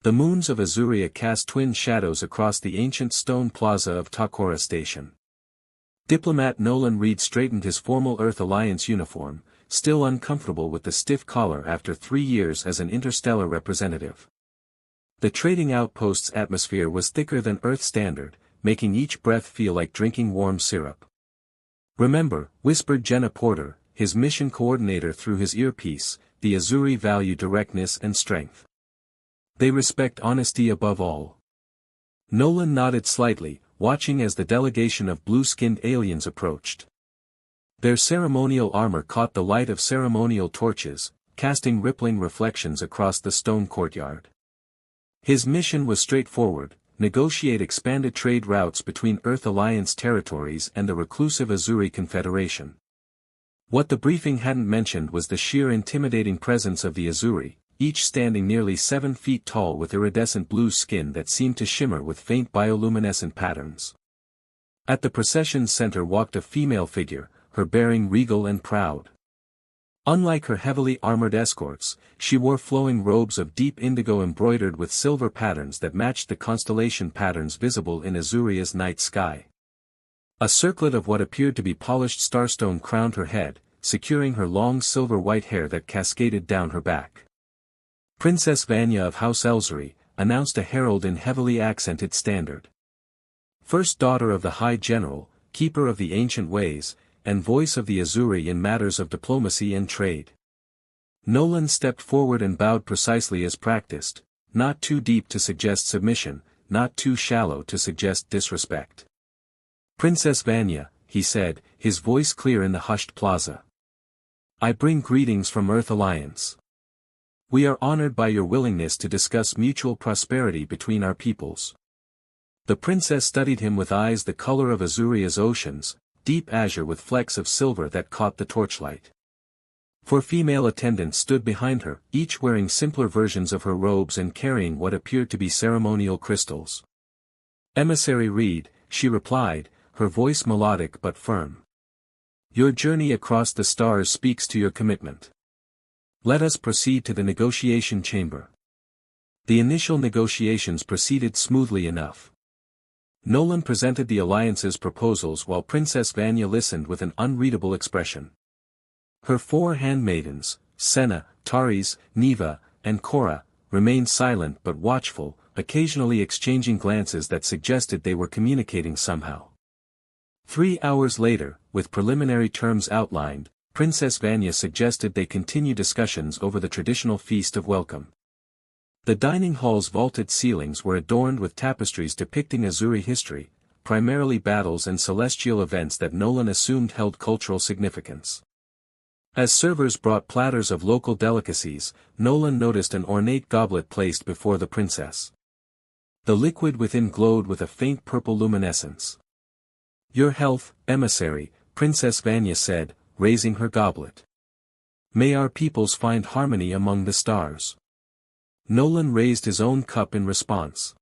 The moons of Azuria cast twin shadows across the ancient stone plaza of Takora Station. Diplomat Nolan Reed straightened his formal Earth Alliance uniform, still uncomfortable with the stiff collar after 3 years as an interstellar representative. The trading outpost's atmosphere was thicker than Earth standard, making each breath feel like drinking warm syrup. "Remember," whispered Jenna Porter, his mission coordinator through his earpiece, "the Azuri value directness and strength. They respect honesty above all." Nolan nodded slightly, watching as the delegation of blue-skinned aliens approached. Their ceremonial armor caught the light of ceremonial torches, casting rippling reflections across the stone courtyard. His mission was straightforward: negotiate expanded trade routes between Earth Alliance territories and the reclusive Azuri Confederation. What the briefing hadn't mentioned was the sheer intimidating presence of the Azuri, each standing nearly 7 feet tall with iridescent blue skin that seemed to shimmer with faint bioluminescent patterns. At the procession's center walked a female figure, her bearing regal and proud. Unlike her heavily armored escorts, she wore flowing robes of deep indigo embroidered with silver patterns that matched the constellation patterns visible in Azuria's night sky. A circlet of what appeared to be polished starstone crowned her head, securing her long silver-white hair that cascaded down her back. "Princess Vanya of House Elzuri," announced a herald in heavily accented standard. "First daughter of the High General, keeper of the ancient ways, and voice of the Azuri in matters of diplomacy and trade." Nolan stepped forward and bowed precisely as practiced, not too deep to suggest submission, not too shallow to suggest disrespect. "Princess Vanya," he said, his voice clear in the hushed plaza. "I bring greetings from Earth Alliance. We are honored by your willingness to discuss mutual prosperity between our peoples." The princess studied him with eyes the color of Azuria's oceans, deep azure with flecks of silver that caught the torchlight. 4 female attendants stood behind her, each wearing simpler versions of her robes and carrying what appeared to be ceremonial crystals. "Emissary Reed," she replied, her voice melodic but firm. "Your journey across the stars speaks to your commitment. Let us proceed to the negotiation chamber." The initial negotiations proceeded smoothly enough. Nolan presented the alliance's proposals while Princess Vanya listened with an unreadable expression. Her 4 handmaidens, Senna, Taris, Neva, and Cora, remained silent but watchful, occasionally exchanging glances that suggested they were communicating somehow. 3 hours later, with preliminary terms outlined, Princess Vanya suggested they continue discussions over the traditional feast of welcome. The dining hall's vaulted ceilings were adorned with tapestries depicting Azuri history, primarily battles and celestial events that Nolan assumed held cultural significance. As servers brought platters of local delicacies, Nolan noticed an ornate goblet placed before the princess. The liquid within glowed with a faint purple luminescence. "Your health, emissary," Princess Vanya said, raising her goblet. "May our peoples find harmony among the stars." Nolan raised his own cup in response.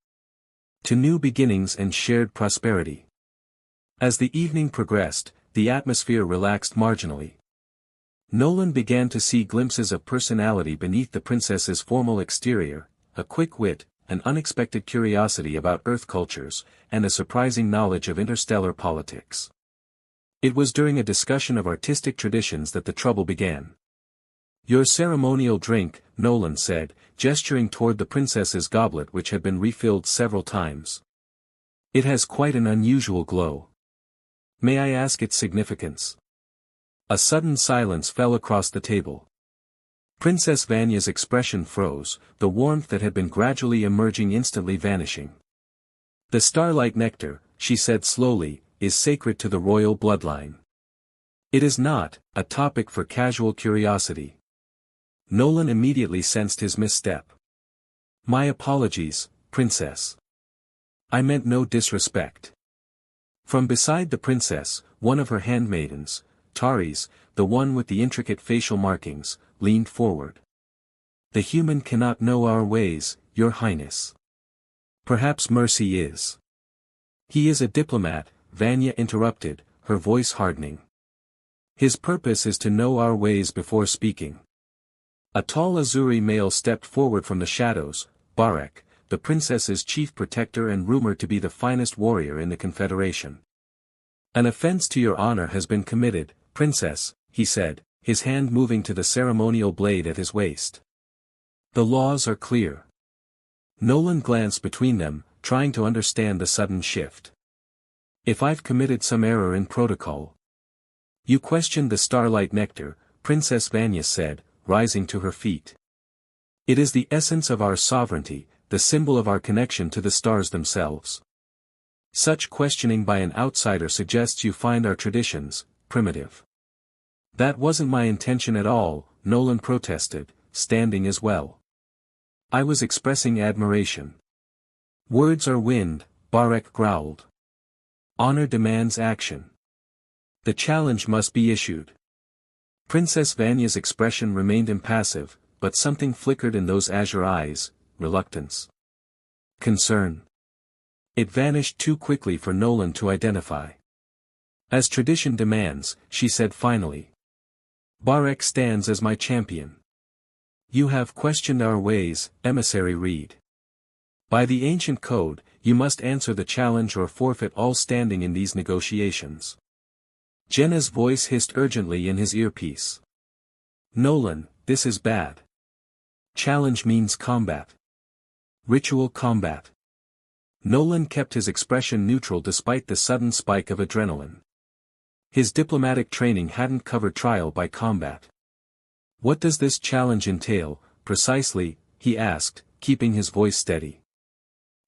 "To new beginnings and shared prosperity." As the evening progressed, the atmosphere relaxed marginally. Nolan began to see glimpses of personality beneath the princess's formal exterior, a quick wit, an unexpected curiosity about Earth cultures, and a surprising knowledge of interstellar politics. It was during a discussion of artistic traditions that the trouble began. "Your ceremonial drink," Nolan said, gesturing toward the princess's goblet which had been refilled several times. "It has quite an unusual glow. May I ask its significance?" A sudden silence fell across the table. Princess Vanya's expression froze, the warmth that had been gradually emerging instantly vanishing. "The starlight nectar," she said slowly, "is sacred to the royal bloodline. It is not a topic for casual curiosity." Nolan immediately sensed his misstep. "My apologies, Princess. I meant no disrespect." From beside the princess, one of her handmaidens, Taris, the one with the intricate facial markings, leaned forward. "The human cannot know our ways, Your Highness. Perhaps Mercy is." "He is a diplomat," Vanya interrupted, her voice hardening. "His purpose is to know our ways before speaking." A tall Azuri male stepped forward from the shadows, Barek, the princess's chief protector and rumored to be the finest warrior in the Confederation. An offense to your honor has been committed, princess, he said, his hand moving to the ceremonial blade at his waist. The laws are clear. Nolan glanced between them, trying to understand the sudden shift. If I've committed some error in protocol. You questioned the starlight nectar, Princess Vanya said, rising to her feet. It is the essence of our sovereignty, the symbol of our connection to the stars themselves. Such questioning by an outsider suggests you find our traditions primitive. That wasn't my intention at all, Nolan protested, standing as well. I was expressing admiration. Words are wind, Barek growled. Honor demands action. The challenge must be issued. Princess Vanya's expression remained impassive, but something flickered in those azure eyes, reluctance. Concern. It vanished too quickly for Nolan to identify. As tradition demands, she said finally. Barek stands as my champion. You have questioned our ways, Emissary Reed. By the ancient code, you must answer the challenge or forfeit all standing in these negotiations. Jenna's voice hissed urgently in his earpiece. Nolan, this is bad. Challenge means combat. Ritual combat. Nolan kept his expression neutral despite the sudden spike of adrenaline. His diplomatic training hadn't covered trial by combat. What does this challenge entail, precisely, he asked, keeping his voice steady.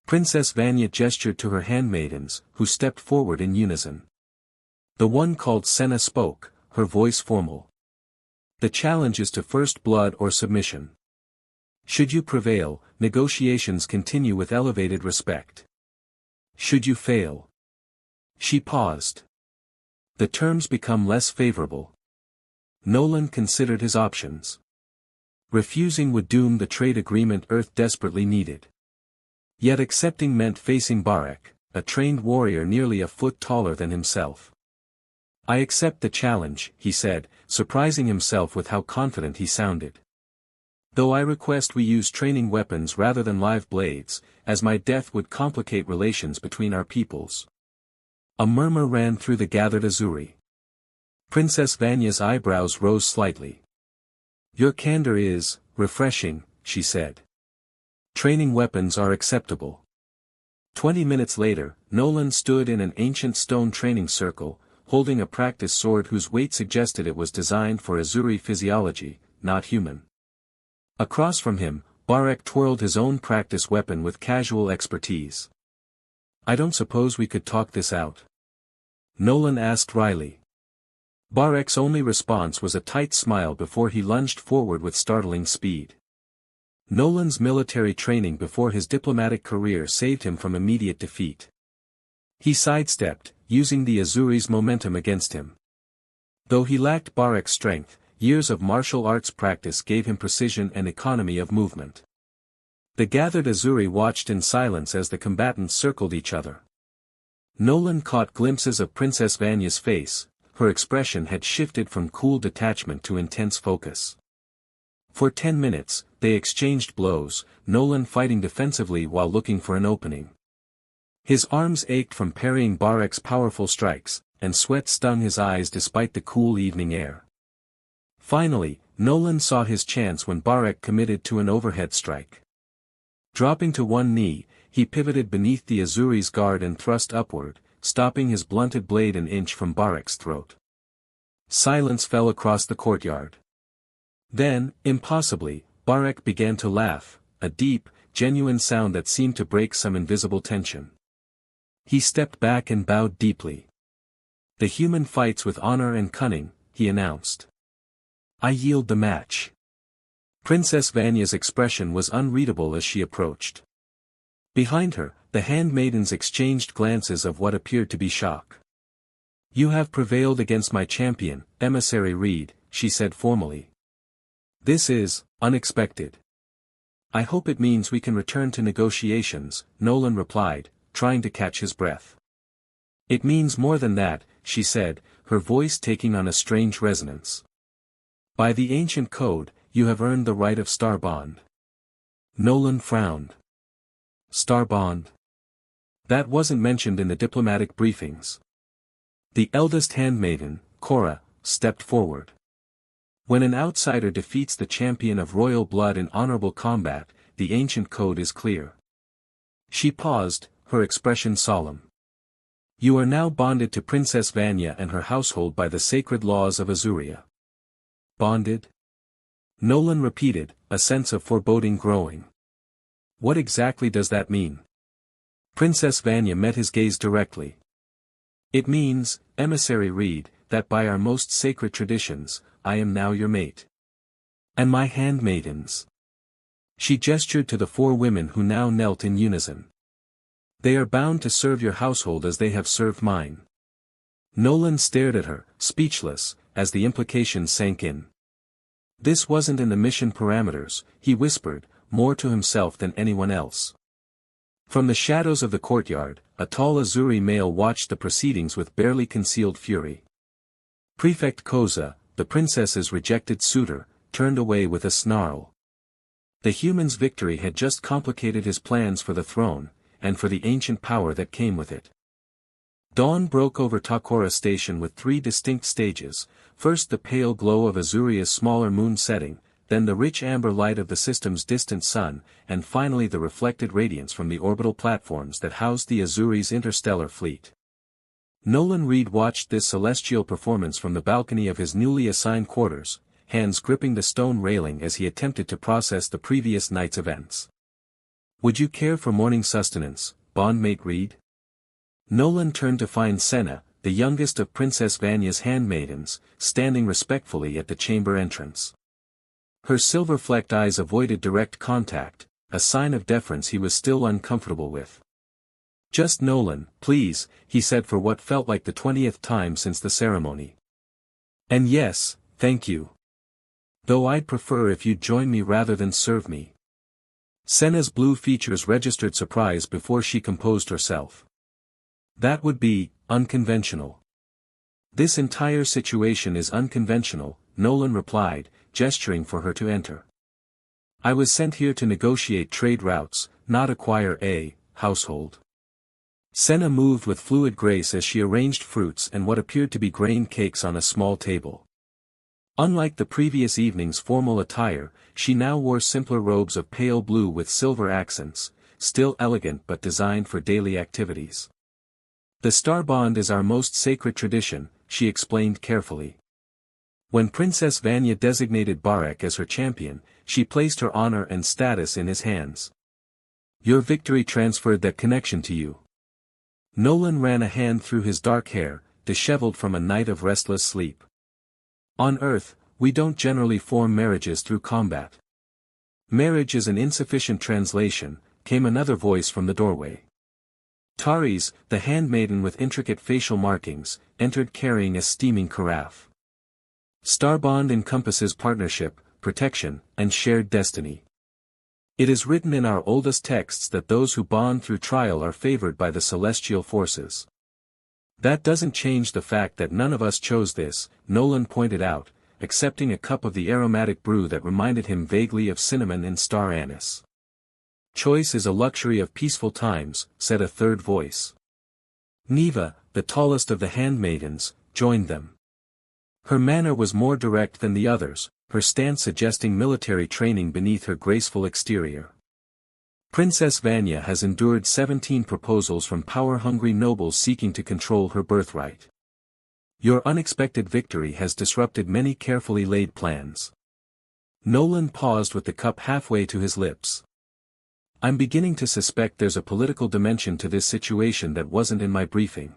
Princess Vanya gestured to her handmaidens, who stepped forward in unison. The one called Senna spoke, her voice formal. The challenge is to first blood or submission. Should you prevail, negotiations continue with elevated respect. Should you fail? She paused. The terms become less favorable. Nolan considered his options. Refusing would doom the trade agreement Earth desperately needed. Yet accepting meant facing Barek, a trained warrior nearly a foot taller than himself. I accept the challenge, he said, surprising himself with how confident he sounded. Though I request we use training weapons rather than live blades, as my death would complicate relations between our peoples. A murmur ran through the gathered Azuri. Princess Vanya's eyebrows rose slightly. Your candor is refreshing, she said. Training weapons are acceptable. 20 minutes later, Nolan stood in an ancient stone training circle, holding a practice sword whose weight suggested it was designed for Azuri physiology, not human. Across from him, Barek twirled his own practice weapon with casual expertise. I don't suppose we could talk this out? Nolan asked wryly. Barek's only response was a tight smile before he lunged forward with startling speed. Nolan's military training before his diplomatic career saved him from immediate defeat. He sidestepped, using the Azuri's momentum against him. Though he lacked Barek's strength, years of martial arts practice gave him precision and economy of movement. The gathered Azuri watched in silence as the combatants circled each other. Nolan caught glimpses of Princess Vanya's face, her expression had shifted from cool detachment to intense focus. For 10 minutes, they exchanged blows, Nolan fighting defensively while looking for an opening. His arms ached from parrying Barek's powerful strikes, and sweat stung his eyes despite the cool evening air. Finally, Nolan saw his chance when Barek committed to an overhead strike. Dropping to one knee, he pivoted beneath the Azuri's guard and thrust upward, stopping his blunted blade an inch from Barek's throat. Silence fell across the courtyard. Then, impossibly, Barek began to laugh, a deep, genuine sound that seemed to break some invisible tension. He stepped back and bowed deeply. The human fights with honor and cunning, he announced. I yield the match. Princess Vanya's expression was unreadable as she approached. Behind her, the handmaidens exchanged glances of what appeared to be shock. You have prevailed against my champion, Emissary Reed, she said formally. This is unexpected. I hope it means we can return to negotiations, Nolan replied, trying to catch his breath. It means more than that, she said, her voice taking on a strange resonance. By the ancient code, you have earned the right of Starbond. Nolan frowned. Star bond? That wasn't mentioned in the diplomatic briefings. The eldest handmaiden, Cora, stepped forward. When an outsider defeats the champion of royal blood in honorable combat, the ancient code is clear. She paused, her expression solemn. You are now bonded to Princess Vanya and her household by the sacred laws of Azuria. Bonded? Nolan repeated, a sense of foreboding growing. What exactly does that mean? Princess Vanya met his gaze directly. It means, Emissary Reed, that by our most sacred traditions, I am now your mate. And my handmaidens. She gestured to the 4 women who now knelt in unison. They are bound to serve your household as they have served mine. Nolan stared at her, speechless, as the implications sank in. This wasn't in the mission parameters, he whispered, more to himself than anyone else. From the shadows of the courtyard, a tall Azuri male watched the proceedings with barely concealed fury. Prefect Koza, the princess's rejected suitor, turned away with a snarl. The human's victory had just complicated his plans for the throne, and for the ancient power that came with it. Dawn broke over Takora Station with 3 distinct stages, first the pale glow of Azuria's smaller moon setting, then the rich amber light of the system's distant sun, and finally the reflected radiance from the orbital platforms that housed the Azuri's interstellar fleet. Nolan Reed watched this celestial performance from the balcony of his newly assigned quarters, hands gripping the stone railing as he attempted to process the previous night's events. Would you care for morning sustenance, bondmate Reed? Nolan turned to find Senna, the youngest of Princess Vanya's handmaidens, standing respectfully at the chamber entrance. Her silver-flecked eyes avoided direct contact, a sign of deference he was still uncomfortable with. Just Nolan, please, he said for what felt like the 20th time since the ceremony. And yes, thank you. Though I'd prefer if you'd join me rather than serve me. Senna's blue features registered surprise before she composed herself. That would be unconventional. This entire situation is unconventional, Nolan replied, gesturing for her to enter. I was sent here to negotiate trade routes, not acquire a household. Senna moved with fluid grace as she arranged fruits and what appeared to be grain cakes on a small table. Unlike the previous evening's formal attire, she now wore simpler robes of pale blue with silver accents, still elegant but designed for daily activities. The star bond is our most sacred tradition, she explained carefully. When Princess Vanya designated Barak as her champion, she placed her honor and status in his hands. Your victory transferred that connection to you. Nolan ran a hand through his dark hair, disheveled from a night of restless sleep. On Earth, we don't generally form marriages through combat. Marriage is an insufficient translation, came another voice from the doorway. Taris, the handmaiden with intricate facial markings, entered carrying a steaming carafe. Starbond encompasses partnership, protection, and shared destiny. It is written in our oldest texts that those who bond through trial are favored by the celestial forces. That doesn't change the fact that none of us chose this, Nolan pointed out, accepting a cup of the aromatic brew that reminded him vaguely of cinnamon and star anise. Choice is a luxury of peaceful times, said a third voice. Neva, the tallest of the handmaidens, joined them. Her manner was more direct than the others, her stance suggesting military training beneath her graceful exterior. Princess Vanya has endured 17 proposals from power-hungry nobles seeking to control her birthright. Your unexpected victory has disrupted many carefully laid plans. Nolan paused with the cup halfway to his lips. I'm beginning to suspect there's a political dimension to this situation that wasn't in my briefing.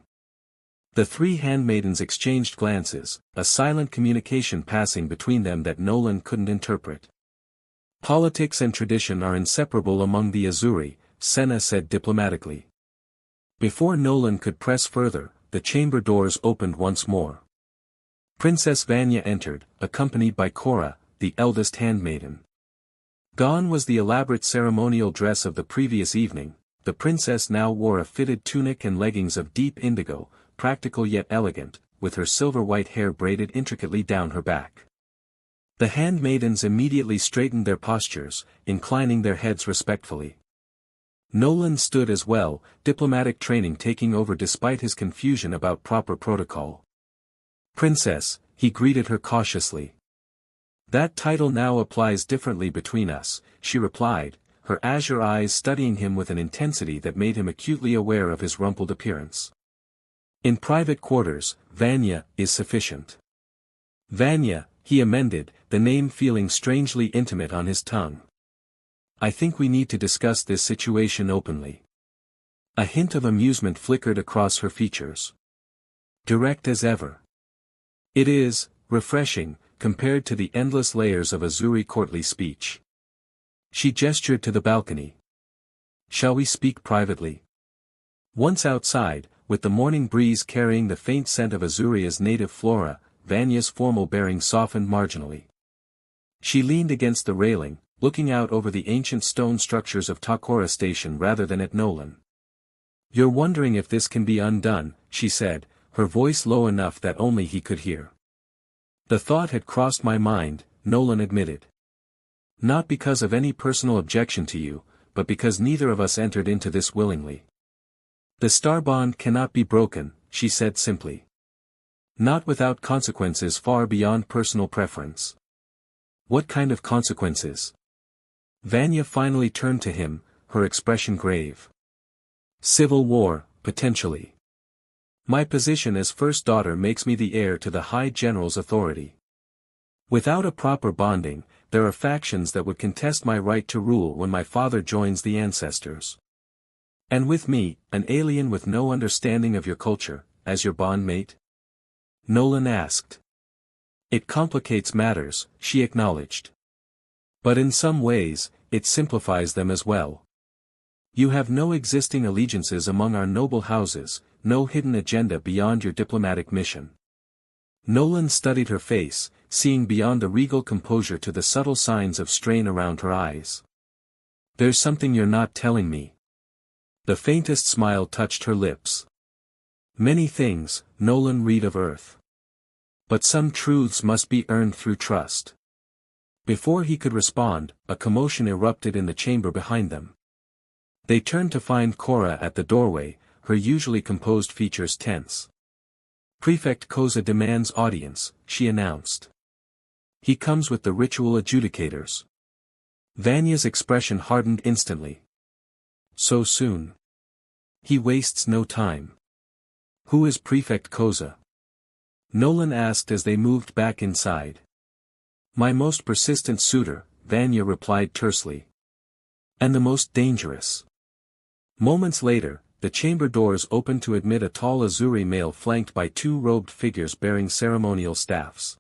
The 3 handmaidens exchanged glances, a silent communication passing between them that Nolan couldn't interpret. Politics and tradition are inseparable among the Azuri, Senna said diplomatically. Before Nolan could press further, the chamber doors opened once more. Princess Vanya entered, accompanied by Cora, the eldest handmaiden. Gone was the elaborate ceremonial dress of the previous evening, the princess now wore a fitted tunic and leggings of deep indigo, practical yet elegant, with her silver-white hair braided intricately down her back. The handmaidens immediately straightened their postures, inclining their heads respectfully. Nolan stood as well, diplomatic training taking over despite his confusion about proper protocol. Princess, he greeted her cautiously. That title now applies differently between us, she replied, her azure eyes studying him with an intensity that made him acutely aware of his rumpled appearance. In private quarters, Vanya is sufficient. Vanya, he amended, the name feeling strangely intimate on his tongue. I think we need to discuss this situation openly. A hint of amusement flickered across her features. Direct as ever. It is, refreshing, compared to the endless layers of Azuri courtly speech. She gestured to the balcony. Shall we speak privately? Once outside, with the morning breeze carrying the faint scent of Azuria's native flora, Vanya's formal bearing softened marginally. She leaned against the railing, looking out over the ancient stone structures of Takora Station rather than at Nolan. You're wondering if this can be undone, she said, her voice low enough that only he could hear. The thought had crossed my mind, Nolan admitted. Not because of any personal objection to you, but because neither of us entered into this willingly. The star bond cannot be broken, she said simply. Not without consequences far beyond personal preference. What kind of consequences? Vanya finally turned to him, her expression grave. Civil war, potentially. My position as first daughter makes me the heir to the High General's authority. Without a proper bonding, there are factions that would contest my right to rule when my father joins the ancestors. And with me, an alien with no understanding of your culture, as your bondmate? Nolan asked. It complicates matters, she acknowledged. But in some ways, it simplifies them as well. You have no existing allegiances among our noble houses, no hidden agenda beyond your diplomatic mission. Nolan studied her face, seeing beyond the regal composure to the subtle signs of strain around her eyes. There's something you're not telling me. The faintest smile touched her lips. Many things, Nolan read of Earth. But some truths must be earned through trust. Before he could respond, a commotion erupted in the chamber behind them. They turned to find Cora at the doorway, her usually composed features tense. Prefect Koza demands audience, she announced. He comes with the ritual adjudicators. Vanya's expression hardened instantly. So soon. He wastes no time. Who is Prefect Koza? Nolan asked as they moved back inside. My most persistent suitor, Vanya replied tersely. And the most dangerous. Moments later, the chamber doors opened to admit a tall Azuri male flanked by two robed figures bearing ceremonial staffs.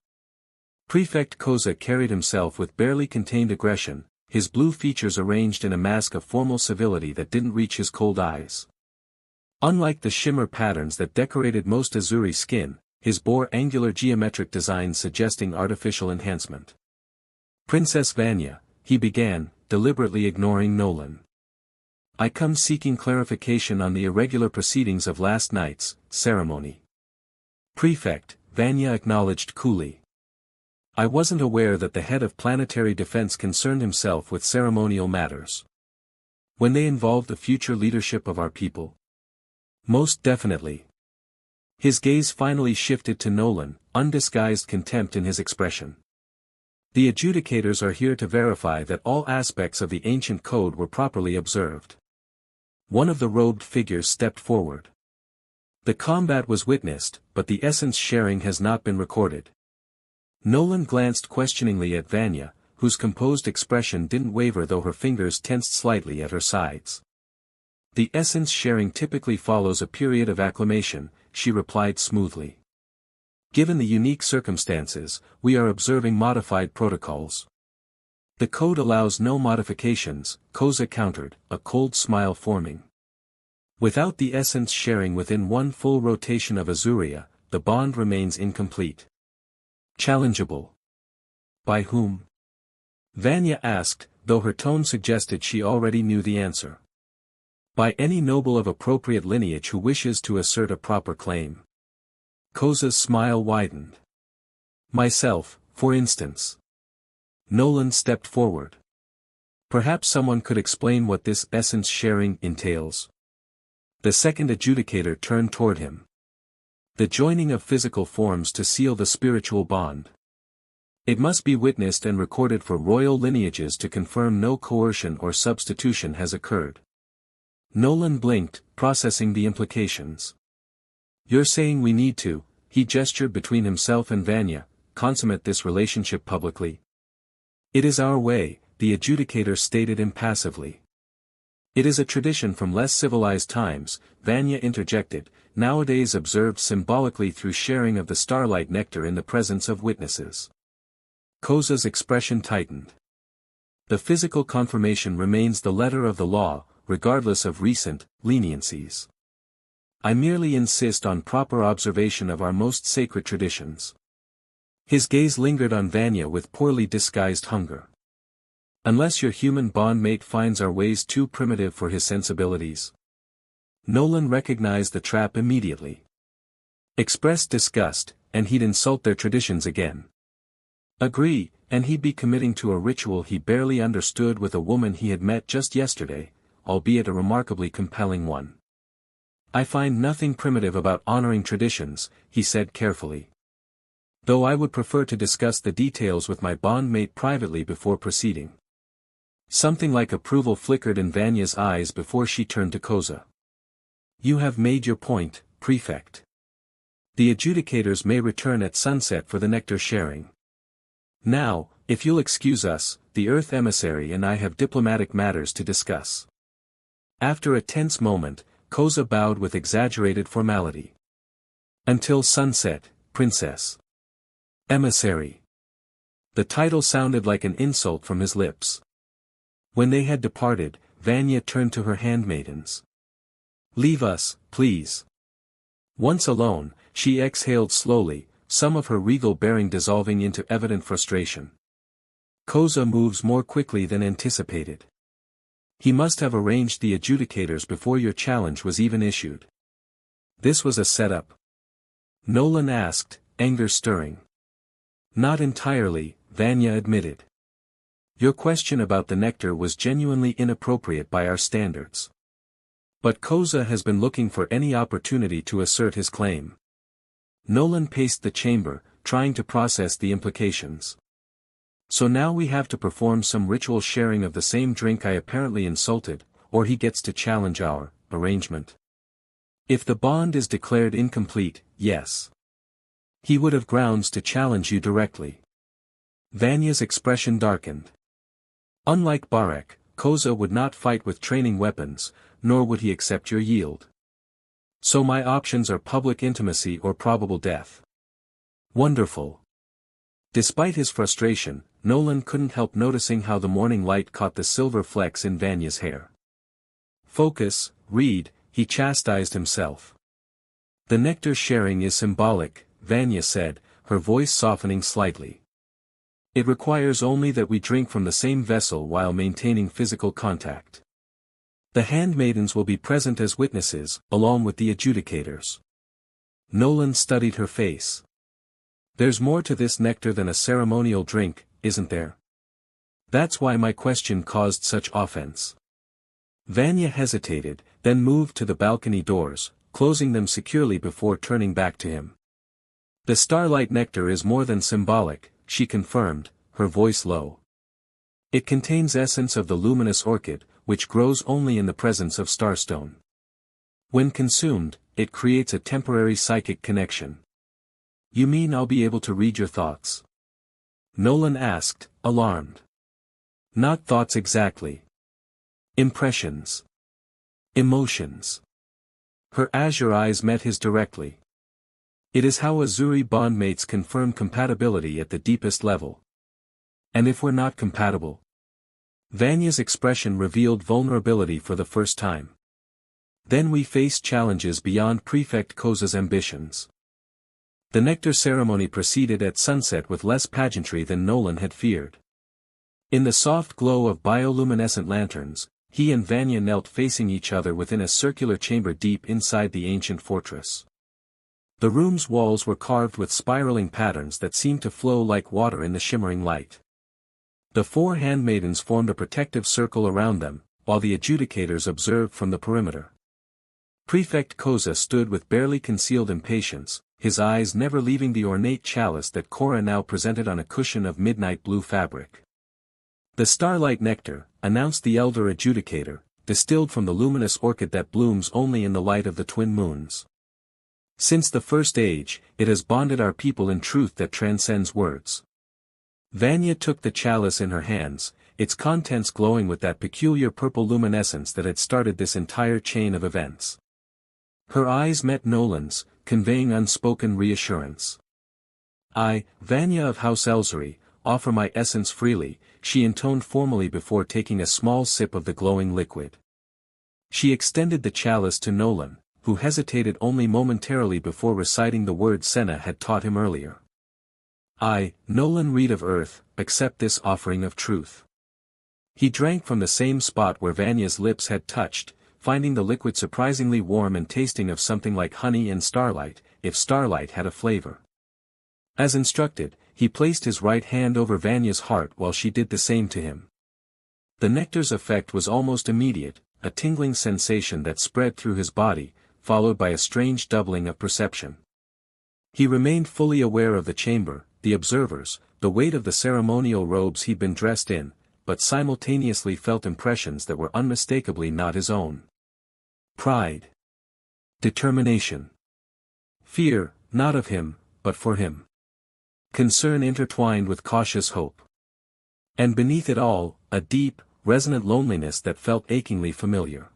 Prefect Koza carried himself with barely contained aggression, his blue features arranged in a mask of formal civility that didn't reach his cold eyes. Unlike the shimmer patterns that decorated most Azuri skin, his bore angular geometric designs suggesting artificial enhancement. Princess Vanya, he began, deliberately ignoring Nolan. I come seeking clarification on the irregular proceedings of last night's ceremony. Prefect, Vanya acknowledged coolly. I wasn't aware that the head of planetary defense concerned himself with ceremonial matters. When they involved the future leadership of our people? Most definitely. His gaze finally shifted to Nolan, undisguised contempt in his expression. The adjudicators are here to verify that all aspects of the ancient code were properly observed. One of the robed figures stepped forward. The combat was witnessed, but the essence sharing has not been recorded. Nolan glanced questioningly at Vanya, whose composed expression didn't waver though her fingers tensed slightly at her sides. The essence sharing typically follows a period of acclimation, she replied smoothly. Given the unique circumstances, we are observing modified protocols. The code allows no modifications, Koza countered, a cold smile forming. Without the essence sharing within one full rotation of Azuria, the bond remains incomplete. Challengeable. By whom? Vanya asked, though her tone suggested she already knew the answer. By any noble of appropriate lineage who wishes to assert a proper claim. Koza's smile widened. Myself, for instance. Nolan stepped forward. Perhaps someone could explain what this essence sharing entails. The second adjudicator turned toward him. The joining of physical forms to seal the spiritual bond. It must be witnessed and recorded for royal lineages to confirm no coercion or substitution has occurred. Nolan blinked, processing the implications. You're saying we need to, he gestured between himself and Vanya, consummate this relationship publicly? It is our way, the adjudicator stated impassively. It is a tradition from less civilized times, Vanya interjected, nowadays observed symbolically through sharing of the starlight nectar in the presence of witnesses. Koza's expression tightened. The physical confirmation remains the letter of the law, regardless of recent leniencies. I merely insist on proper observation of our most sacred traditions. His gaze lingered on Vanya with poorly disguised hunger. Unless your human bondmate finds our ways too primitive for his sensibilities. Nolan recognized the trap immediately. Expressed disgust, and he'd insult their traditions again. Agree, and he'd be committing to a ritual he barely understood with a woman he had met just yesterday, albeit a remarkably compelling one. I find nothing primitive about honoring traditions, he said carefully. Though I would prefer to discuss the details with my bondmate privately before proceeding. Something like approval flickered in Vanya's eyes before she turned to Koza. You have made your point, Prefect. The adjudicators may return at sunset for the nectar sharing. Now, if you'll excuse us, the Earth emissary and I have diplomatic matters to discuss. After a tense moment, Koza bowed with exaggerated formality. Until sunset, Princess. Emissary. The title sounded like an insult from his lips. When they had departed, Vanya turned to her handmaidens. Leave us, please. Once alone, she exhaled slowly, some of her regal bearing dissolving into evident frustration. Koza moves more quickly than anticipated. He must have arranged the adjudicators before your challenge was even issued. This was a setup. Nolan asked, anger stirring. Not entirely, Vanya admitted. Your question about the nectar was genuinely inappropriate by our standards. But Koza has been looking for any opportunity to assert his claim. Nolan paced the chamber, trying to process the implications. So now we have to perform some ritual sharing of the same drink I apparently insulted, or he gets to challenge our arrangement. If the bond is declared incomplete, yes. He would have grounds to challenge you directly. Vanya's expression darkened. Unlike Barak, Koza would not fight with training weapons, nor would he accept your yield. So my options are public intimacy or probable death. Wonderful. Despite his frustration, Nolan couldn't help noticing how the morning light caught the silver flecks in Vanya's hair. Focus, read, he chastised himself. The nectar sharing is symbolic, Vanya said, her voice softening slightly. It requires only that we drink from the same vessel while maintaining physical contact. The handmaidens will be present as witnesses, along with the adjudicators. Nolan studied her face. There's more to this nectar than a ceremonial drink, isn't there? That's why my question caused such offense. Vanya hesitated, then moved to the balcony doors, closing them securely before turning back to him. The starlight nectar is more than symbolic, she confirmed, her voice low. It contains essence of the luminous orchid, which grows only in the presence of starstone. When consumed, it creates a temporary psychic connection. You mean I'll be able to read your thoughts? Nolan asked, alarmed. Not thoughts exactly. Impressions. Emotions. Her azure eyes met his directly. It is how Azuri bondmates confirm compatibility at the deepest level. And if we're not compatible? Vanya's expression revealed vulnerability for the first time. Then we face challenges beyond Prefect Koza's ambitions. The nectar ceremony proceeded at sunset with less pageantry than Nolan had feared. In the soft glow of bioluminescent lanterns, he and Vanya knelt facing each other within a circular chamber deep inside the ancient fortress. The room's walls were carved with spiraling patterns that seemed to flow like water in the shimmering light. The 4 handmaidens formed a protective circle around them, while the adjudicators observed from the perimeter. Prefect Koza stood with barely concealed impatience, his eyes never leaving the ornate chalice that Cora now presented on a cushion of midnight blue fabric. "The starlight nectar," announced the elder adjudicator, "distilled from the luminous orchid that blooms only in the light of the twin moons. Since the first age, it has bonded our people in truth that transcends words." Vanya took the chalice in her hands, its contents glowing with that peculiar purple luminescence that had started this entire chain of events. Her eyes met Nolan's, conveying unspoken reassurance. "I, Vanya of House Elzery, offer my essence freely," she intoned formally before taking a small sip of the glowing liquid. She extended the chalice to Nolan, who hesitated only momentarily before reciting the words Senna had taught him earlier. "I, Nolan Reed of Earth, accept this offering of truth." He drank from the same spot where Vanya's lips had touched, finding the liquid surprisingly warm and tasting of something like honey and starlight, if starlight had a flavor. As instructed, he placed his right hand over Vanya's heart while she did the same to him. The nectar's effect was almost immediate, a tingling sensation that spread through his body, followed by a strange doubling of perception. He remained fully aware of the chamber, the observers, the weight of the ceremonial robes he'd been dressed in, but simultaneously felt impressions that were unmistakably not his own. Pride. Determination. Fear, not of him, but for him. Concern intertwined with cautious hope. And beneath it all, a deep, resonant loneliness that felt achingly familiar.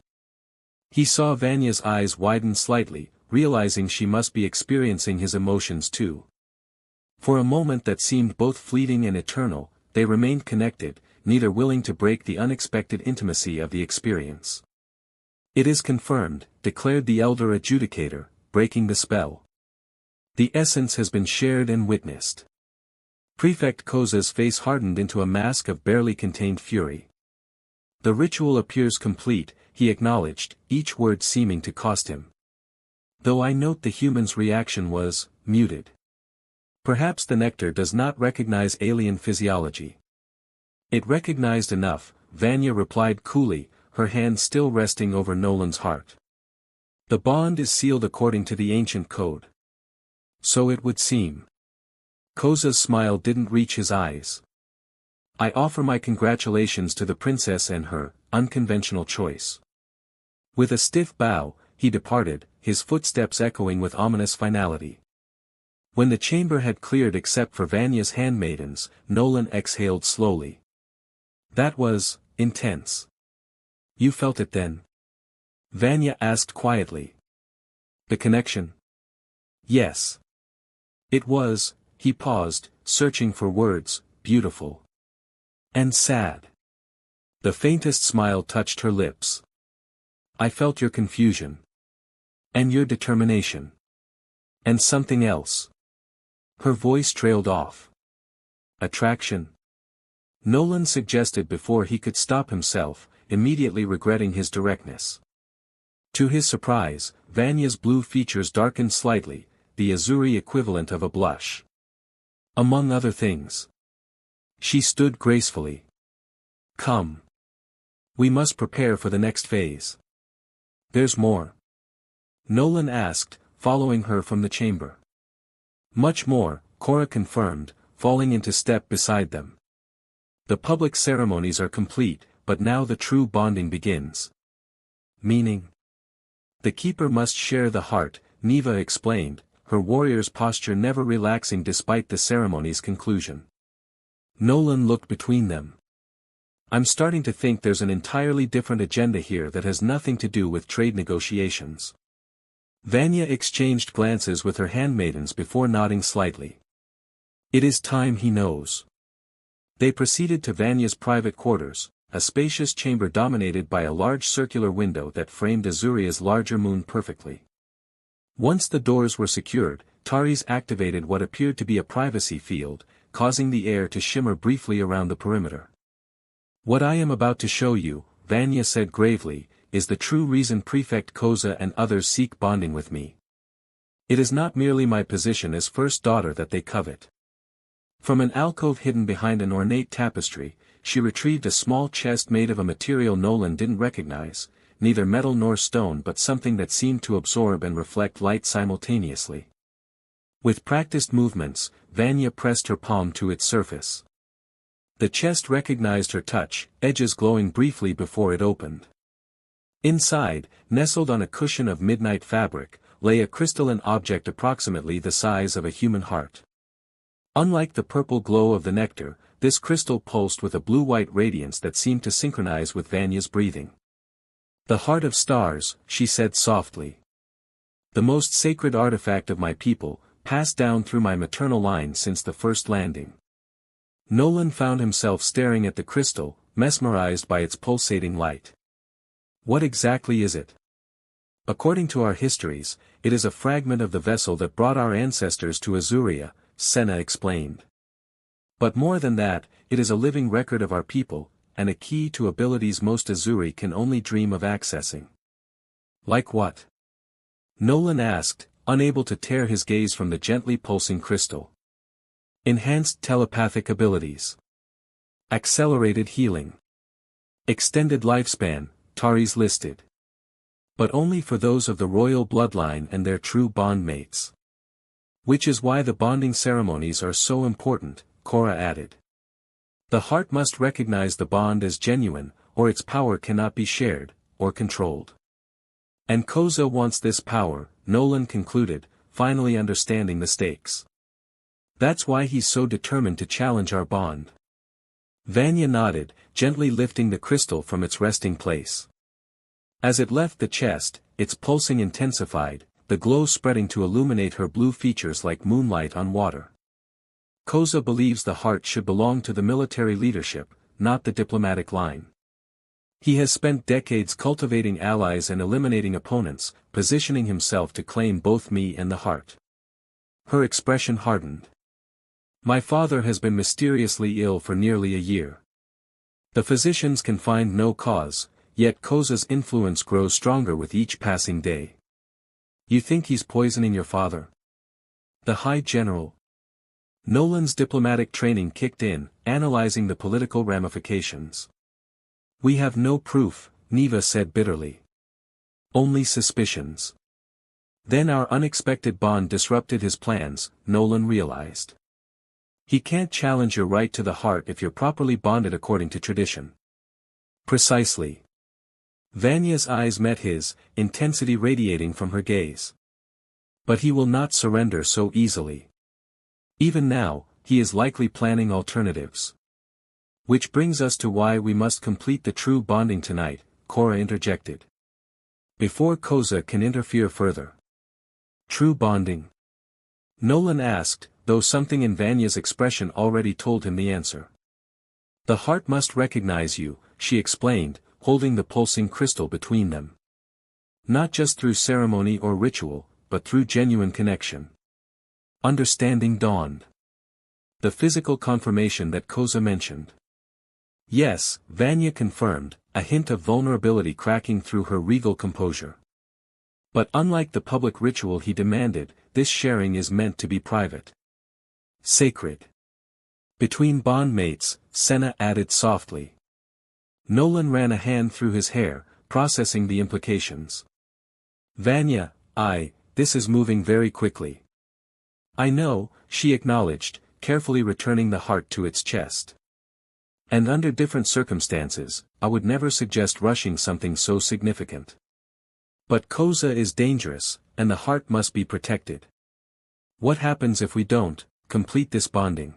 He saw Vanya's eyes widen slightly, realizing she must be experiencing his emotions too. For a moment that seemed both fleeting and eternal, they remained connected, neither willing to break the unexpected intimacy of the experience. "It is confirmed," declared the elder adjudicator, breaking the spell. "The essence has been shared and witnessed." Prefect Koza's face hardened into a mask of barely contained fury. "The ritual appears complete," he acknowledged, each word seeming to cost him. "Though I note the human's reaction was muted. Perhaps the nectar does not recognize alien physiology." "It recognized enough," Vanya replied coolly, her hand still resting over Nolan's heart. "The bond is sealed according to the ancient code." "So it would seem." Koza's smile didn't reach his eyes. "I offer my congratulations to the princess and her unconventional choice." With a stiff bow, he departed, his footsteps echoing with ominous finality. When the chamber had cleared except for Vanya's handmaidens, Nolan exhaled slowly. "That was intense." "You felt it then?" Vanya asked quietly. "The connection?" "Yes. It was," he paused, searching for words, "beautiful. And sad." The faintest smile touched her lips. "I felt your confusion. And your determination. And something else." Her voice trailed off. "Attraction?" Nolan suggested before he could stop himself, immediately regretting his directness. To his surprise, Vanya's blue features darkened slightly, the azuri equivalent of a blush. "Among other things." She stood gracefully. "Come. We must prepare for the next phase." "There's more?" Nolan asked, following her from the chamber. "Much more," Cora confirmed, falling into step beside them. "The public ceremonies are complete, but now the true bonding begins." "Meaning?" "The keeper must share the heart," Neva explained, her warrior's posture never relaxing despite the ceremony's conclusion. Nolan looked between them. "I'm starting to think there's an entirely different agenda here that has nothing to do with trade negotiations." Vanya exchanged glances with her handmaidens before nodding slightly. "It is time he knows." They proceeded to Vanya's private quarters, a spacious chamber dominated by a large circular window that framed Azuria's larger moon perfectly. Once the doors were secured, Taris activated what appeared to be a privacy field, causing the air to shimmer briefly around the perimeter. "What I am about to show you," Vanya said gravely, "is the true reason Prefect Koza and others seek bonding with me. It is not merely my position as first daughter that they covet." From an alcove hidden behind an ornate tapestry, she retrieved a small chest made of a material Nolan didn't recognize, neither metal nor stone but something that seemed to absorb and reflect light simultaneously. With practiced movements, Vanya pressed her palm to its surface. The chest recognized her touch, edges glowing briefly before it opened. Inside, nestled on a cushion of midnight fabric, lay a crystalline object approximately the size of a human heart. Unlike the purple glow of the nectar, this crystal pulsed with a blue-white radiance that seemed to synchronize with Vanya's breathing. "The heart of stars," she said softly. "The most sacred artifact of my people, passed down through my maternal line since the first landing." Nolan found himself staring at the crystal, mesmerized by its pulsating light. "What exactly is it?" "According to our histories, it is a fragment of the vessel that brought our ancestors to Azuria," Senna explained. "But more than that, it is a living record of our people, and a key to abilities most Azuri can only dream of accessing." "Like what?" Nolan asked, unable to tear his gaze from the gently pulsing crystal. "Enhanced telepathic abilities. Accelerated healing. Extended lifespan," Tari's listed. "But only for those of the royal bloodline and their true bondmates. Which is why the bonding ceremonies are so important," Cora added. "The heart must recognize the bond as genuine, or its power cannot be shared, or controlled. And Koza wants this power," Nolan concluded, finally understanding the stakes. "That's why he's so determined to challenge our bond." Vanya nodded, gently lifting the crystal from its resting place. As it left the chest, its pulsing intensified, the glow spreading to illuminate her blue features like moonlight on water. "Koza believes the heart should belong to the military leadership, not the diplomatic line. He has spent decades cultivating allies and eliminating opponents, positioning himself to claim both me and the heart." Her expression hardened. "My father has been mysteriously ill for nearly a year. The physicians can find no cause, yet Koza's influence grows stronger with each passing day." "You think he's poisoning your father?" "The High General." Nolan's diplomatic training kicked in, analyzing the political ramifications. "We have no proof," Neva said bitterly. "Only suspicions." Then our unexpected bond disrupted his plans, Nolan realized. "He can't challenge your right to the heart if you're properly bonded according to tradition." "Precisely." Vanya's eyes met his, intensity radiating from her gaze. "But he will not surrender so easily. Even now, he is likely planning alternatives." "Which brings us to why we must complete the true bonding tonight," Cora interjected. "Before Koza can interfere further." "True bonding?" Nolan asked, though something in Vanya's expression already told him the answer. "The heart must recognize you," she explained, holding the pulsing crystal between them. "Not just through ceremony or ritual, but through genuine connection." Understanding dawned. "The physical confirmation that Koza mentioned." "Yes," Vanya confirmed, a hint of vulnerability cracking through her regal composure. "But unlike the public ritual he demanded, this sharing is meant to be private. Sacred. Between bondmates," Senna added softly. Nolan ran a hand through his hair, processing the implications. "Vanya, this is moving very quickly." "I know," she acknowledged, carefully returning the heart to its chest. "And under different circumstances, I would never suggest rushing something so significant. But Koza is dangerous, and the heart must be protected. What happens if we don't complete this bonding?"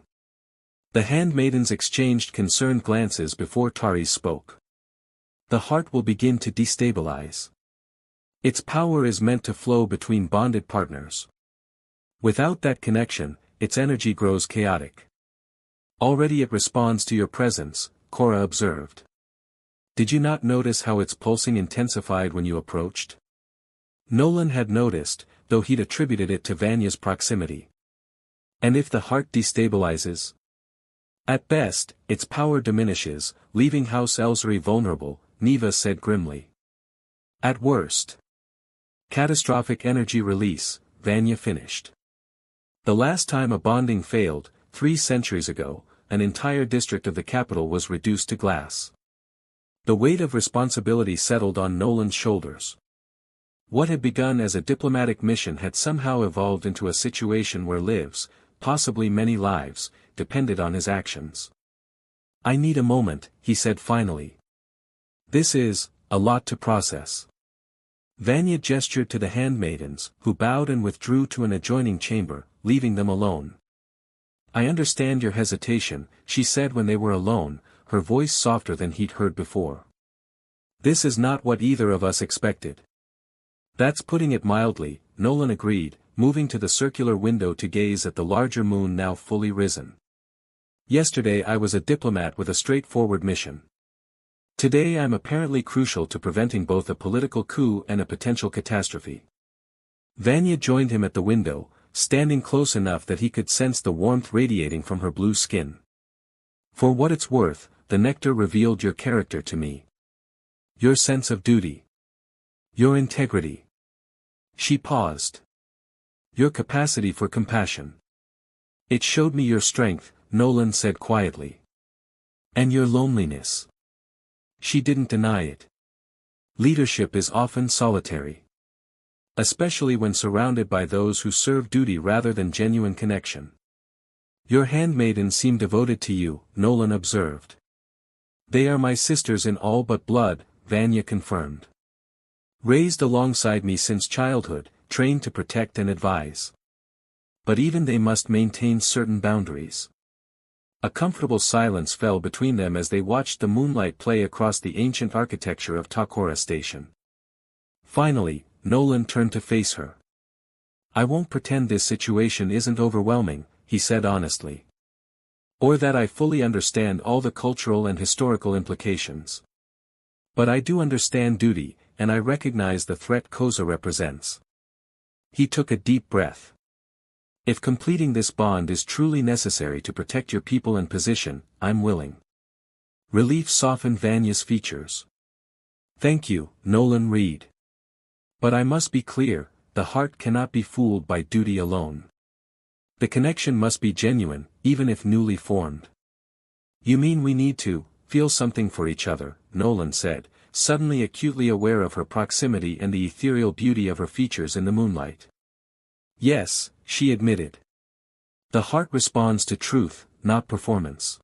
The handmaidens exchanged concerned glances before Tari spoke. "The heart will begin to destabilize. Its power is meant to flow between bonded partners. Without that connection, its energy grows chaotic." "Already it responds to your presence," Cora observed. "Did you not notice how its pulsing intensified when you approached?" Nolan had noticed, though he'd attributed it to Vanya's proximity. "And if the heart destabilizes?" "At best, its power diminishes, leaving House Elzari vulnerable," Neva said grimly. "At worst. Catastrophic energy release," Vanya finished. "The last time a bonding failed, 3 centuries ago, an entire district of the capital was reduced to glass. The weight of responsibility settled on Nolan's shoulders. What had begun as a diplomatic mission had somehow evolved into a situation where lives, possibly many lives, depended on his actions. "I need a moment," he said finally. "This is a lot to process." Vanya gestured to the handmaidens, who bowed and withdrew to an adjoining chamber, leaving them alone. "I understand your hesitation," she said when they were alone, her voice softer than he'd heard before. "This is not what either of us expected." "That's putting it mildly," Nolan agreed, moving to the circular window to gaze at the larger moon now fully risen. "Yesterday I was a diplomat with a straightforward mission. Today I'm apparently crucial to preventing both a political coup and a potential catastrophe." Vanya joined him at the window, standing close enough that he could sense the warmth radiating from her blue skin. "For what it's worth, the nectar revealed your character to me. Your sense of duty. Your integrity." She paused. "Your capacity for compassion. It showed me your strength," Nolan said quietly. "And your loneliness." She didn't deny it. Leadership is often solitary. Especially when surrounded by those who serve duty rather than genuine connection. "Your handmaidens seem devoted to you," Nolan observed. "They are my sisters in all but blood," Vanya confirmed. "Raised alongside me since childhood, trained to protect and advise. But even they must maintain certain boundaries." A comfortable silence fell between them as they watched the moonlight play across the ancient architecture of Takora Station. Finally, Nolan turned to face her. "I won't pretend this situation isn't overwhelming," he said honestly. "Or that I fully understand all the cultural and historical implications. But I do understand duty, and I recognize the threat Koza represents." He took a deep breath. "If completing this bond is truly necessary to protect your people and position, I'm willing." Relief softened Vanya's features. "Thank you, Nolan Reed. But I must be clear, the heart cannot be fooled by duty alone. The connection must be genuine, even if newly formed." "You mean we need to feel something for each other," Nolan said, suddenly acutely aware of her proximity and the ethereal beauty of her features in the moonlight. "Yes," she admitted. "The heart responds to truth, not performance."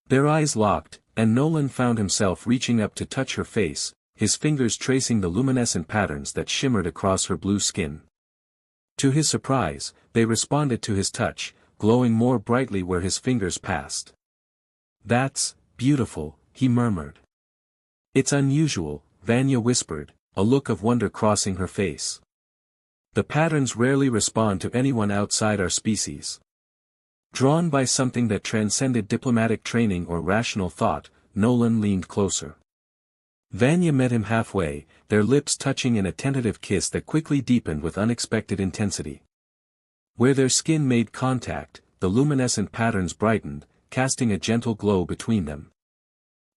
Their eyes locked, and Nolan found himself reaching up to touch her face, his fingers tracing the luminescent patterns that shimmered across her blue skin. To his surprise, they responded to his touch, glowing more brightly where his fingers passed. "That's beautiful," he murmured. "It's unusual," Vanya whispered, a look of wonder crossing her face. "The patterns rarely respond to anyone outside our species." Drawn by something that transcended diplomatic training or rational thought, Nolan leaned closer. Vanya met him halfway, their lips touching in a tentative kiss that quickly deepened with unexpected intensity. Where their skin made contact, the luminescent patterns brightened, casting a gentle glow between them.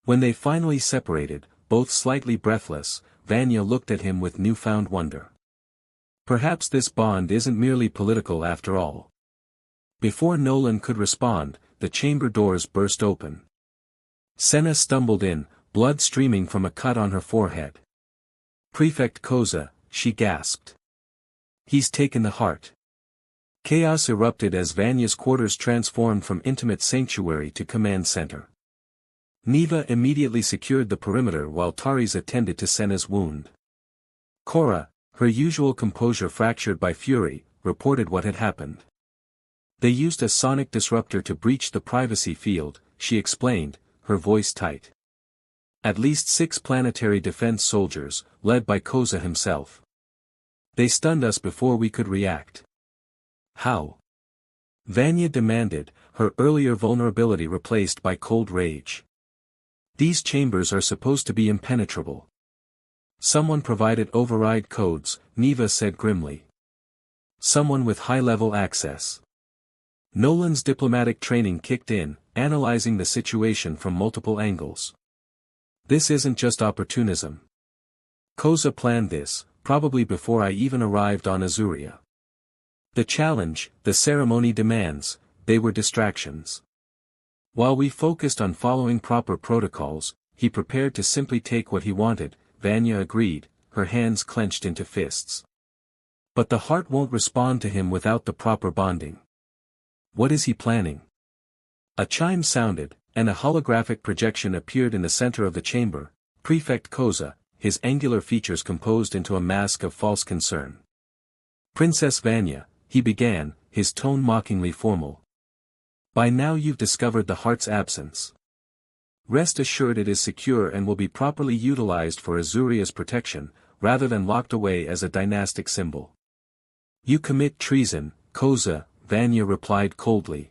When they finally separated, both slightly breathless, Vanya looked at him with newfound wonder. Perhaps this bond isn't merely political after all. Before Nolan could respond, the chamber doors burst open. Senna stumbled in, blood streaming from a cut on her forehead. "Prefect Koza," she gasped. "He's taken the heart." Chaos erupted as Vanya's quarters transformed from intimate sanctuary to command center. Neva immediately secured the perimeter while Taris attended to Senna's wound. Cora, her usual composure fractured by fury, reported what had happened. "They used a sonic disruptor to breach the privacy field," she explained, her voice tight. "At least 6 planetary defense soldiers, led by Koza himself. They stunned us before we could react." "How?" Vanya demanded, her earlier vulnerability replaced by cold rage. "These chambers are supposed to be impenetrable." "Someone provided override codes," Neva said grimly. "Someone with high-level access." Nolan's diplomatic training kicked in, analyzing the situation from multiple angles. "This isn't just opportunism. Koza planned this, probably before I even arrived on Azuria. The challenge, the ceremony demands, they were distractions. While we focused on following proper protocols, he prepared to simply take what he wanted, Vanya agreed, her hands clenched into fists. But the heart won't respond to him without the proper bonding. What is he planning? A chime sounded, and a holographic projection appeared in the center of the chamber, Prefect Koza, his angular features composed into a mask of false concern. Princess Vanya, he began, his tone mockingly formal. By now you've discovered the heart's absence. Rest assured it is secure and will be properly utilized for Azuria's protection, rather than locked away as a dynastic symbol. You commit treason, Koza, Vanya replied coldly.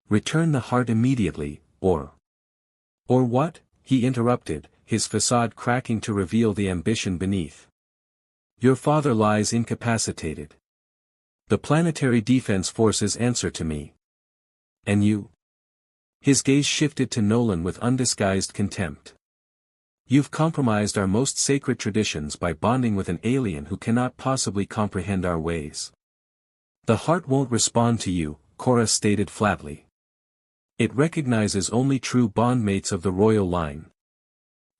Return the heart immediately, or what? He interrupted, his facade cracking to reveal the ambition beneath. Your father lies incapacitated. The planetary defense forces answer to me. And you? His gaze shifted to Nolan with undisguised contempt. You've compromised our most sacred traditions by bonding with an alien who cannot possibly comprehend our ways. The heart won't respond to you, Korra stated flatly. It recognizes only true bondmates of the royal line.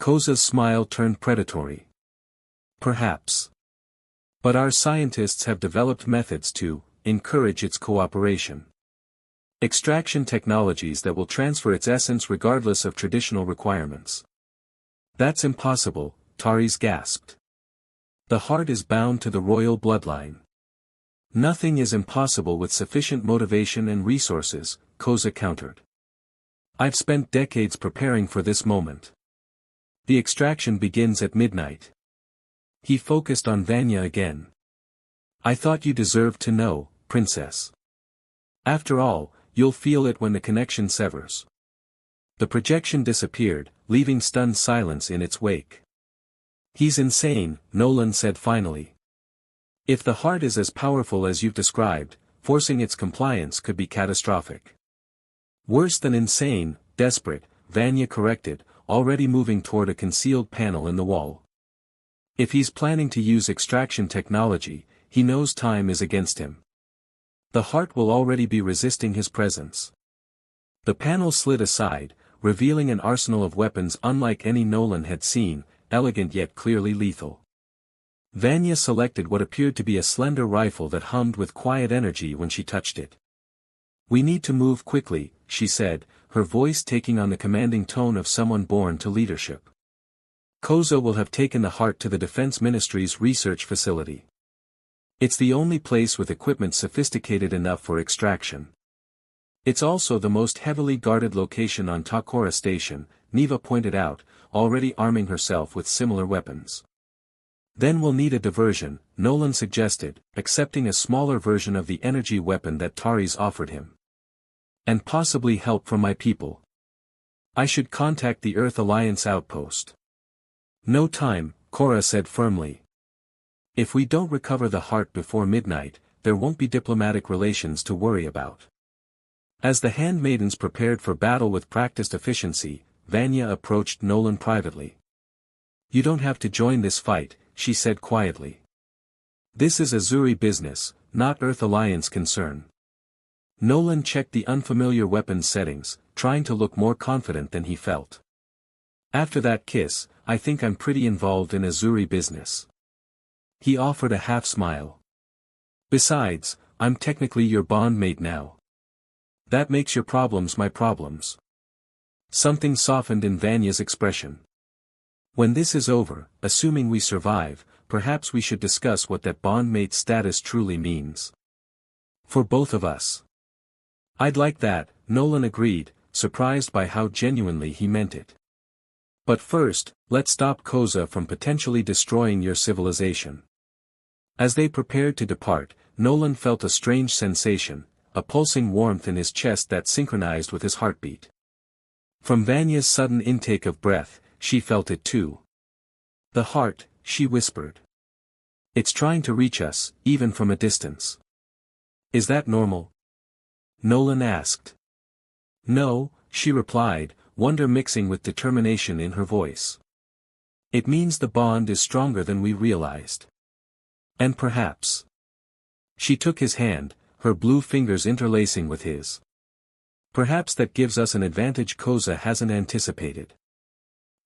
Koza's smile turned predatory. Perhaps. But our scientists have developed methods to encourage its cooperation. Extraction technologies that will transfer its essence regardless of traditional requirements. That's impossible, Taris gasped. The heart is bound to the royal bloodline. Nothing is impossible with sufficient motivation and resources, Koza countered. I've spent decades preparing for this moment. The extraction begins at midnight. He focused on Vanya again. I thought you deserved to know, princess. After all, you'll feel it when the connection severs. The projection disappeared, leaving stunned silence in its wake. He's insane, Nolan said finally. If the heart is as powerful as you've described, forcing its compliance could be catastrophic. Worse than insane, desperate, Vanya corrected, already moving toward a concealed panel in the wall. If he's planning to use extraction technology, he knows time is against him. The heart will already be resisting his presence. The panel slid aside, revealing an arsenal of weapons unlike any Nolan had seen, elegant yet clearly lethal. Vanya selected what appeared to be a slender rifle that hummed with quiet energy when she touched it. We need to move quickly, she said, her voice taking on the commanding tone of someone born to leadership. Koza will have taken the heart to the Defense Ministry's research facility. It's the only place with equipment sophisticated enough for extraction. It's also the most heavily guarded location on Takora Station, Neva pointed out, already arming herself with similar weapons. Then we'll need a diversion, Nolan suggested, accepting a smaller version of the energy weapon that Taris offered him. And possibly help from my people. I should contact the Earth Alliance outpost. No time, Korra said firmly. If we don't recover the heart before midnight, there won't be diplomatic relations to worry about. As the handmaidens prepared for battle with practiced efficiency, Vanya approached Nolan privately. You don't have to join this fight, she said quietly. This is Azuri business, not Earth Alliance concern. Nolan checked the unfamiliar weapons settings, trying to look more confident than he felt. After that kiss, I think I'm pretty involved in Azuri business. He offered a half smile. Besides, I'm technically your bondmate now. That makes your problems my problems. Something softened in Vanya's expression. When this is over, assuming we survive, perhaps we should discuss what that bondmate status truly means. For both of us. I'd like that, Nolan agreed, surprised by how genuinely he meant it. But first, let's stop Koza from potentially destroying your civilization. As they prepared to depart, Nolan felt a strange sensation, a pulsing warmth in his chest that synchronized with his heartbeat. From Vanya's sudden intake of breath, she felt it too. The heart, she whispered. It's trying to reach us, even from a distance. Is that normal? Nolan asked. No, she replied, wonder mixing with determination in her voice. It means the bond is stronger than we realized. And perhaps. She took his hand, her blue fingers interlacing with his. Perhaps that gives us an advantage Koza hasn't anticipated.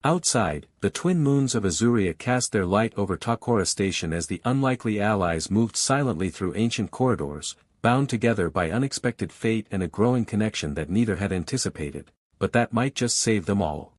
Outside, the twin moons of Azuria cast their light over Takora Station as the unlikely allies moved silently through ancient corridors, bound together by unexpected fate and a growing connection that neither had anticipated, but that might just save them all.